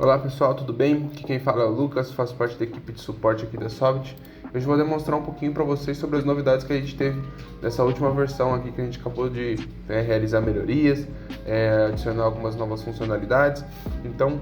Olá pessoal, tudo bem? Aqui quem fala é o Lucas, faço parte da equipe de suporte aqui da Sobit. Hoje vou demonstrar um pouquinho para vocês sobre as novidades que a gente teve nessa última versão aqui que a gente acabou de realizar melhorias, adicionar algumas novas funcionalidades. Então,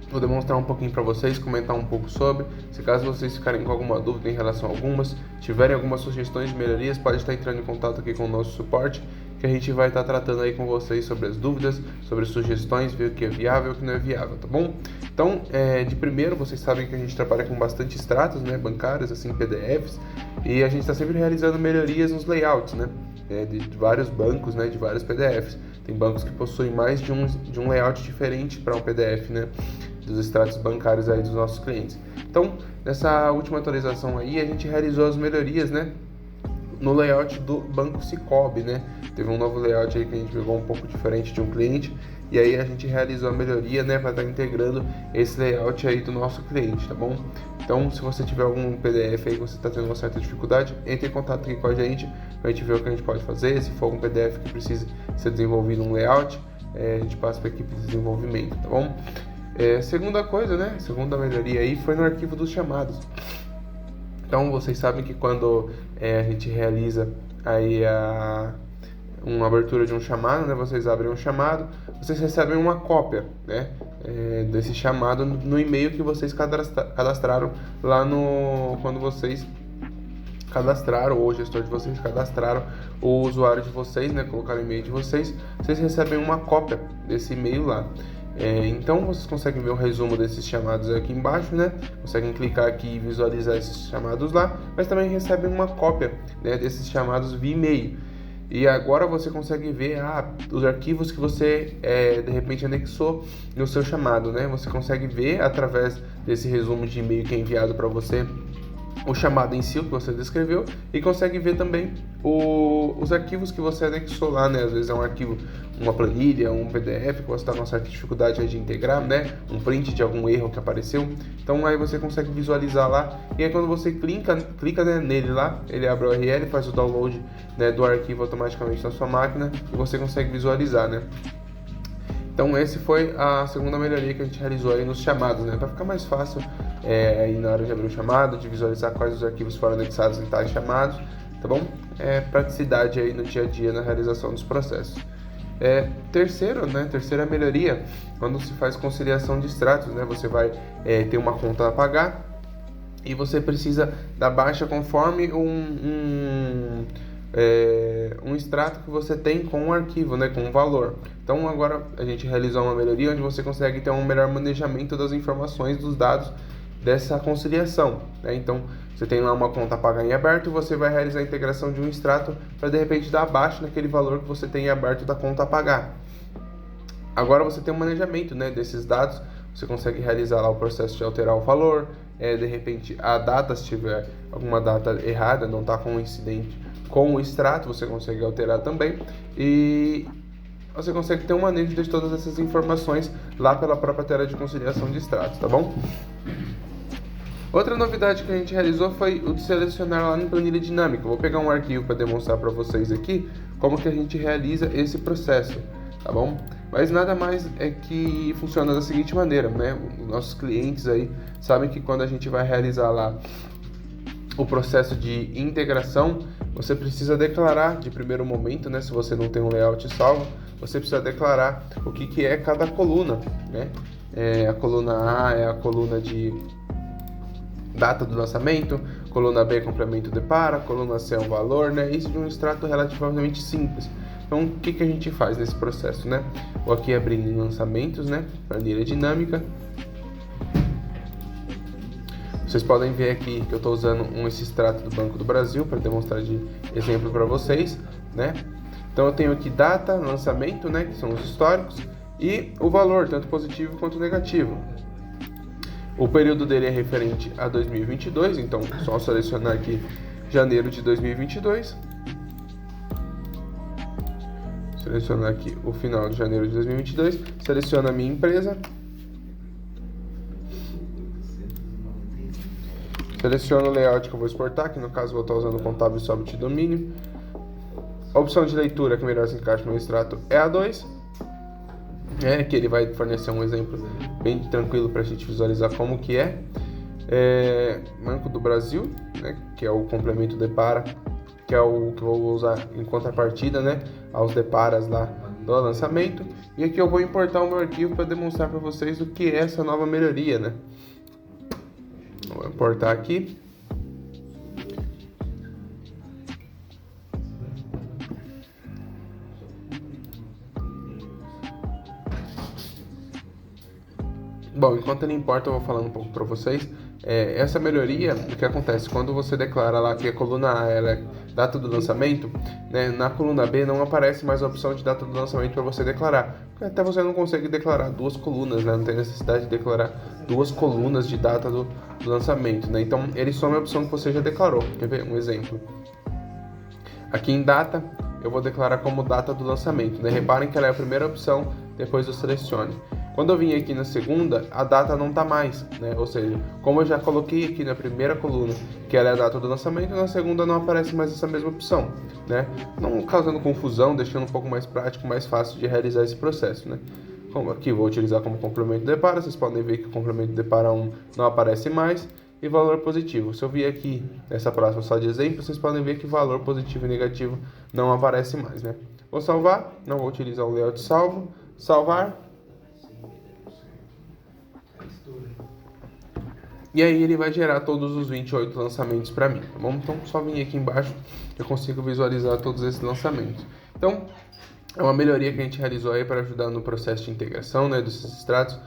vou demonstrar um pouquinho para vocês, comentar um pouco sobre. Se caso vocês ficarem com alguma dúvida em relação a algumas, tiverem algumas sugestões de melhorias, pode estar entrando em contato aqui com o nosso suporte, que a gente vai estar tratando aí com vocês sobre as dúvidas, sobre sugestões, ver o que é viável e o que não é viável, tá bom? Então, de primeiro, vocês sabem que a gente trabalha com bastante extratos, né, bancários, assim, PDFs, e a gente está sempre realizando melhorias nos layouts, né, de vários bancos, né, de vários PDFs. Tem bancos que possuem mais de um layout diferente para um PDF, né, dos extratos bancários aí dos nossos clientes. Então, nessa última atualização aí, a gente realizou as melhorias, né, no layout do Banco Sicoob, né? Teve um novo layout aí que a gente pegou um pouco diferente de um cliente, e aí a gente realizou a melhoria, né, para estar integrando esse layout aí do nosso cliente, tá bom? Então, se você tiver algum PDF aí que você está tendo uma certa dificuldade, entre em contato aqui com a gente ver o que a gente pode fazer. Se for algum PDF que precise ser desenvolvido um layout, a gente passa para a equipe de desenvolvimento, tá bom? Segunda coisa, né? Segunda melhoria aí foi no arquivo dos chamados. Então, vocês sabem que quando a gente realiza aí uma abertura de um chamado, né? Vocês abrem um chamado, vocês recebem uma cópia, né? Desse chamado no e-mail que vocês cadastraram lá quando vocês cadastraram, ou o gestor de vocês cadastraram o usuário de vocês, né? Colocaram o e-mail de vocês recebem uma cópia desse e-mail lá. Então vocês conseguem ver o resumo desses chamados aqui embaixo, né? Conseguem clicar aqui e visualizar esses chamados lá, mas também recebem uma cópia, né, desses chamados via e-mail. E agora você consegue ver os arquivos que você de repente anexou no seu chamado, né? Você consegue ver através desse resumo de e-mail que é enviado para você o chamado em si, o que você descreveu, e consegue ver também os arquivos que você anexou lá, né? Às vezes é um arquivo, uma planilha, um PDF que você está com uma certa dificuldade de integrar, né? Um print de algum erro que apareceu. Então aí você consegue visualizar lá, e aí quando você clica né, nele lá, ele abre o URL, faz o download, né, do arquivo automaticamente na sua máquina, e você consegue visualizar, né? Então esse foi a segunda melhoria que a gente realizou aí nos chamados, né? Para ficar mais fácil aí na hora de abrir o chamado, de visualizar quais os arquivos foram anexados em tais chamados, tá bom? Praticidade aí no dia a dia na realização dos processos. Terceira melhoria, quando se faz conciliação de extratos, né? Você vai ter uma conta a pagar e você precisa da baixa conforme um extrato que você tem com um arquivo, né, com um valor. Então agora a gente realizou uma melhoria onde você consegue ter um melhor manejamento das informações, dos dados dessa conciliação, né? Então você tem lá uma conta a pagar em aberto, você vai realizar a integração de um extrato para de repente dar abaixo naquele valor que você tem em aberto da conta a pagar. Agora você tem um manejamento, né, desses dados, você consegue realizar lá o processo de alterar o valor, de repente a data, se tiver alguma data errada, não está coincidente com o extrato, você consegue alterar também, e você consegue ter um manejo de todas essas informações lá pela própria tela de conciliação de extratos, tá bom? Outra novidade que a gente realizou foi o de selecionar lá em planilha dinâmica. Vou pegar um arquivo para demonstrar para vocês aqui como que a gente realiza esse processo, tá bom? Mas nada mais é que funciona da seguinte maneira, né? Os nossos clientes aí sabem que quando a gente vai realizar lá o processo de integração, você precisa declarar de primeiro momento, né? Se você não tem um layout salvo, você precisa declarar o que é cada coluna, né? A coluna A é a coluna de data do lançamento, coluna B é complemento de para, coluna C é um valor, né? Isso de um extrato relativamente simples. Então, o que a gente faz nesse processo, né? Vou aqui abrir em lançamentos, né? Planilha dinâmica. Vocês podem ver aqui que eu estou usando esse extrato do Banco do Brasil para demonstrar de exemplo para vocês, né? Então eu tenho aqui data, lançamento, né? Que são os históricos, e o valor, tanto positivo quanto negativo. O período dele é referente a 2022, então só selecionar aqui janeiro de 2022. Selecionar aqui o final de janeiro de 2022. Seleciona a minha empresa. Seleciono o layout que eu vou exportar, que no caso vou estar usando o contábil Sobit domínio. A opção de leitura que melhor se encaixa no extrato é a 2. que ele vai fornecer um exemplo bem tranquilo para a gente visualizar como que é. Banco do Brasil, né, que é o complemento Depara, que é o que eu vou usar em contrapartida, né, aos Deparas lá do lançamento. E aqui eu vou importar o meu arquivo para demonstrar para vocês o que é essa nova melhoria, né. Vou importar aqui. Bom, enquanto ele importa, eu vou falando um pouco para vocês. Essa melhoria, o que acontece? Quando você declara lá que a coluna A ela é data do lançamento, né, na coluna B não aparece mais a opção de data do lançamento para você declarar. Até você não consegue declarar duas colunas, né, não tem necessidade de declarar duas colunas de data do lançamento, né? Então ele some a opção que você já declarou. Quer ver um exemplo? Aqui em data, eu vou declarar como data do lançamento, né? Reparem que ela é a primeira opção, depois eu selecione. Quando eu vim aqui na segunda, a data não está mais, né? Ou seja, como eu já coloquei aqui na primeira coluna que ela é a data do lançamento, na segunda não aparece mais essa mesma opção, né? Não causando confusão, deixando um pouco mais prático, mais fácil de realizar esse processo, né? Como aqui vou utilizar como complemento de Depara, vocês podem ver que o complemento de Depara 1 não aparece mais, e valor positivo. Se eu vier aqui nessa próxima só de exemplo, vocês podem ver que valor positivo e negativo não aparece mais, né? Vou salvar, não vou utilizar o layout salvo, salvar. E aí ele vai gerar todos os 28 lançamentos para mim, tá bom? Então só vir aqui embaixo eu consigo visualizar todos esses lançamentos. Então é uma melhoria que a gente realizou aí para ajudar no processo de integração, né, dos extratos,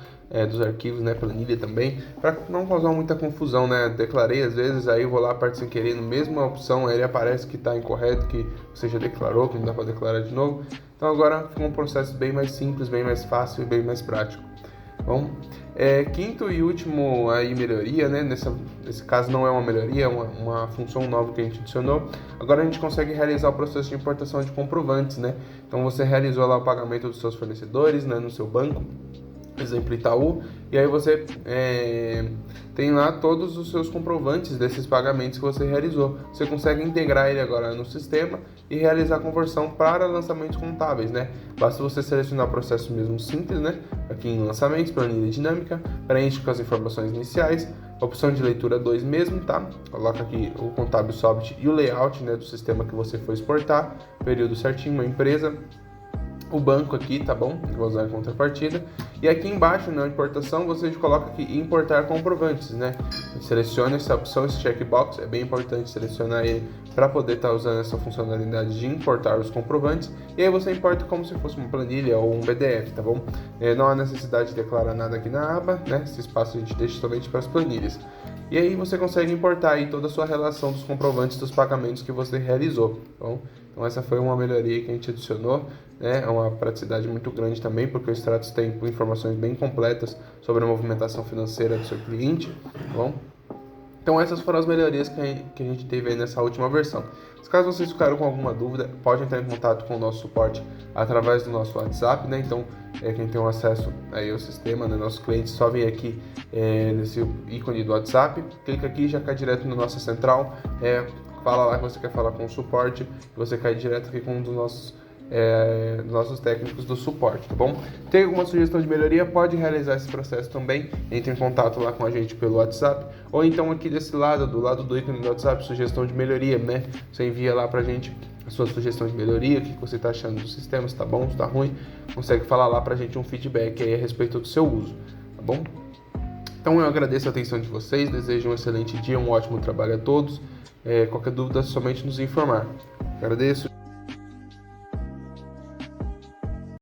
dos arquivos, né, planilha também, para não causar muita confusão, né? Declarei às vezes, aí eu vou lá, parte sem querer, no mesma opção, aí ele aparece que está incorreto, que você já declarou, que não dá para declarar de novo. Então agora ficou um processo bem mais simples, bem mais fácil e bem mais prático. Bom, quinto e último aí melhoria, né? Nesse caso não é uma melhoria, é uma função nova que a gente adicionou. Agora a gente consegue realizar o processo de importação de comprovantes, né? Então você realizou lá o pagamento dos seus fornecedores, né, no seu banco, exemplo Itaú, e aí você tem lá todos os seus comprovantes desses pagamentos que você realizou. Você consegue integrar ele agora no sistema e realizar a conversão para lançamentos contábeis, né? Basta você selecionar o processo mesmo simples, né? Aqui em lançamentos, planilha dinâmica, preenche com as informações iniciais, opção de leitura 2 mesmo, tá? Coloca aqui o contábil Sobit e o layout, né, do sistema que você for exportar, período certinho, uma empresa, o banco aqui, tá bom? Vou usar em contrapartida. E aqui embaixo, na importação, você coloca aqui importar comprovantes, né? Selecione essa opção, esse checkbox, é bem importante selecionar ele para poder estar usando essa funcionalidade de importar os comprovantes. E aí você importa como se fosse uma planilha ou um PDF, tá bom? Não há necessidade de declarar nada aqui na aba, né? Esse espaço a gente deixa somente para as planilhas. E aí você consegue importar aí toda a sua relação dos comprovantes dos pagamentos que você realizou, tá bom? Então essa foi uma melhoria que a gente adicionou, né? É uma praticidade muito grande também, porque o Stratos tem informações bem completas sobre a movimentação financeira do seu cliente, tá bom? Então essas foram as melhorias que a gente teve aí nessa última versão. Se caso vocês ficaram com alguma dúvida, pode entrar em contato com o nosso suporte através do nosso WhatsApp, né? Então, quem tem um acesso aí ao sistema, né, nossos clientes, só vem aqui nesse ícone do WhatsApp, clica aqui e já cai direto na nossa central, fala lá que você quer falar com o suporte, e você cai direto aqui com um dos nossos técnicos do suporte, tá bom? Tem alguma sugestão de melhoria, pode realizar esse processo também, entre em contato lá com a gente pelo WhatsApp, ou então aqui desse lado, do lado do ícone do WhatsApp, sugestão de melhoria, né? Você envia lá pra gente a sua sugestão de melhoria, o que você tá achando do sistema, se tá bom, se tá ruim, consegue falar lá pra gente um feedback aí a respeito do seu uso, tá bom? Então eu agradeço a atenção de vocês, desejo um excelente dia, um ótimo trabalho a todos, qualquer dúvida, somente nos informar. Agradeço.